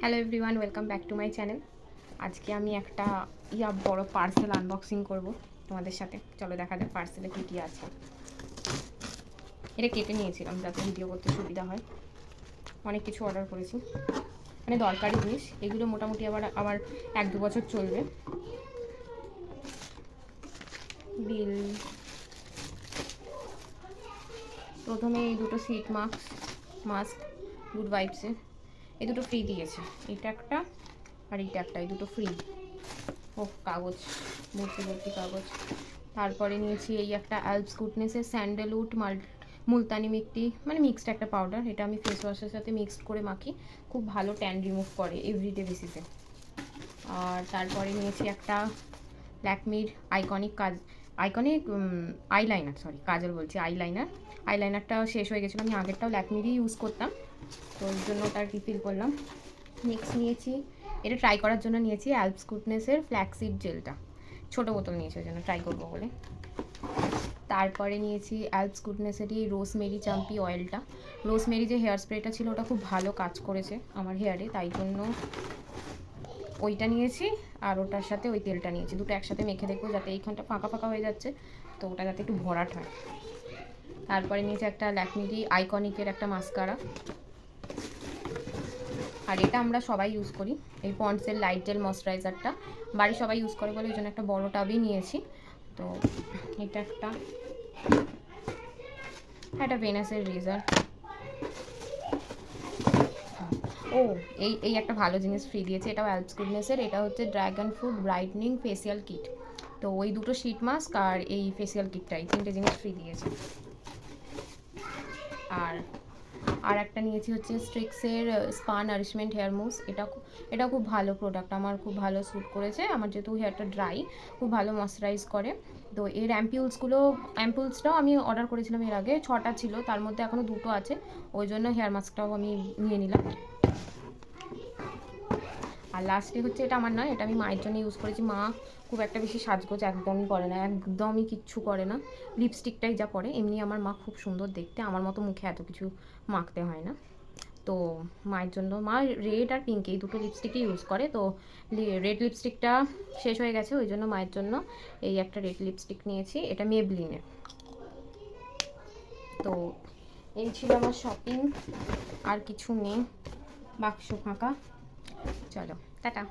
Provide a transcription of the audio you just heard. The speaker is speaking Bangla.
Hello everyone, welcome back to my channel. আজকে আমি একটা বড় পার্সেল আনবক্সিং করব তোমাদের সাথে। চলো দেখা যাক পার্সেলে কী কী আছে। এটা কেটে নিয়েছিলাম যাতে ভিডিও করতে সুবিধা হয়। অনেক কিছু অর্ডার করেছি, মানে দরকারি জিনিস। এগুলো মোটামুটি আবার 1-2 বছর চলবে। বিল, প্রথমে এই দুটো সিট মাস্ক গুড ভাইবসের, এই দুটো ফ্রি দিয়েছে। এটা একটা আর এইটা একটা, এই দুটো ফ্রি। ও কাগজ, ভর্তি কাগজ। তারপরে নিয়েছি এই একটা অ্যালপস গুডনেসের স্যান্ডেলউড মুলতানি মিট্টি, মানে মিক্সড একটা পাউডার। এটা আমি ফেস ওয়াশের সাথে মিক্সড করে মাখি, খুব ভালো ট্যান রিমুভ করে এভরিডে বেসিসে। আর তারপরে নিয়েছি একটা ল্যাকমির আইকনিক কাজল বলছি, আইলাইনারটা শেষ হয়ে গেছিলো। আমি আগেরটাও ল্যাকমিরই ইউজ করতাম, তো ওই জন্য তার রিফিল করলাম। নেক্সট নিয়েছি, এটা ট্রাই করার জন্য নিয়েছি অ্যালপস গুডনেসের ফ্ল্যাক্সিড জেলটা, ছোটো বোতল নিয়েছি ওই জন্য ট্রাই করবো বলে। তারপরে নিয়েছি অ্যালপস গুডনেসেরই রোজমেরি চাম্পি অয়েলটা। রোজমেরি যে হেয়ার স্প্রেটা ছিল ওটা খুব ভালো কাজ করেছে আমার হেয়ারে, তাই জন্য ওইটা নিয়েছি। আর ওটার সাথে ওই তেলটা নিয়েছি, দুটো একসাথে মেখে দেখবো যাতে এইখানটা ফাঁকা হয়ে যাচ্ছে, তো ওটা যাতে একটু ভরাট হয়। তারপরে নিয়েছি একটা ল্যাকমিরই আইকনিকের একটা মাস্কারা, আর এটা আমরা সবাই ইউজ করি। এই পন্ডসের লাইট জেল ময়শ্চারাইজারটা বাড়ির সবাই ইউজ করে বলে ওই জন্য একটা বড় টাবই নিয়েছি। তো এটা একটা ভেনাসের রেজার। ও এই একটা ভালো জিনিস ফ্রি দিয়েছে, এটাও অ্যালপস গুডনেসের। এটা হচ্ছে dragon fruit brightening facial kit. তো ওই দুটো শিট মাস্ক আর এই ফেসিয়াল কিটটা, এই তিনটে জিনিস ফ্রি দিয়েছে। আর একটা নিয়েছি হচ্ছে স্ট্রিক্সের স্পা নারিশমেন্ট হেয়ার মুস। এটা খুব ভালো প্রোডাক্ট, আমার খুব ভালো স্যুট করেছে। আমার যেহেতু হেয়ারটা ড্রাই, খুব ভালো ময়শ্চারাইজ করে। তো এর অ্যাম্পুলসটাও আমি অর্ডার করেছিলাম এর আগে, 6টা ছিল, তার মধ্যে এখনও 2টো আছে, ওই জন্য হেয়ার মাস্কটাও আমি নিয়ে নিলাম। আর লাস্টে হচ্ছে, এটা আমার নয়, এটা আমি মায়ের জন্য ইউজ করেছি। মা খুব একটা বেশি সাজগোজ একদমই করে না, একদমই কিচ্ছু করে না, লিপস্টিকটাই যা পরে। এমনি আমার মা খুব সুন্দর দেখতে, আমার মতো মুখে এত কিছু মাখতে হয় না। তো মায়ের জন্য, মা রেড আর পিঙ্ক এই দুটো লিপস্টিকই ইউজ করে। তো রেড লিপস্টিকটা শেষ হয়ে গেছে, ওই জন্য মায়ের জন্য এই একটা রেড লিপস্টিক নিয়েছি, এটা মেবলিনের। তো এই ছিল আমার শপিং, আর কিছু নেই, বাক্স ফাঁকা। চলো টাটা।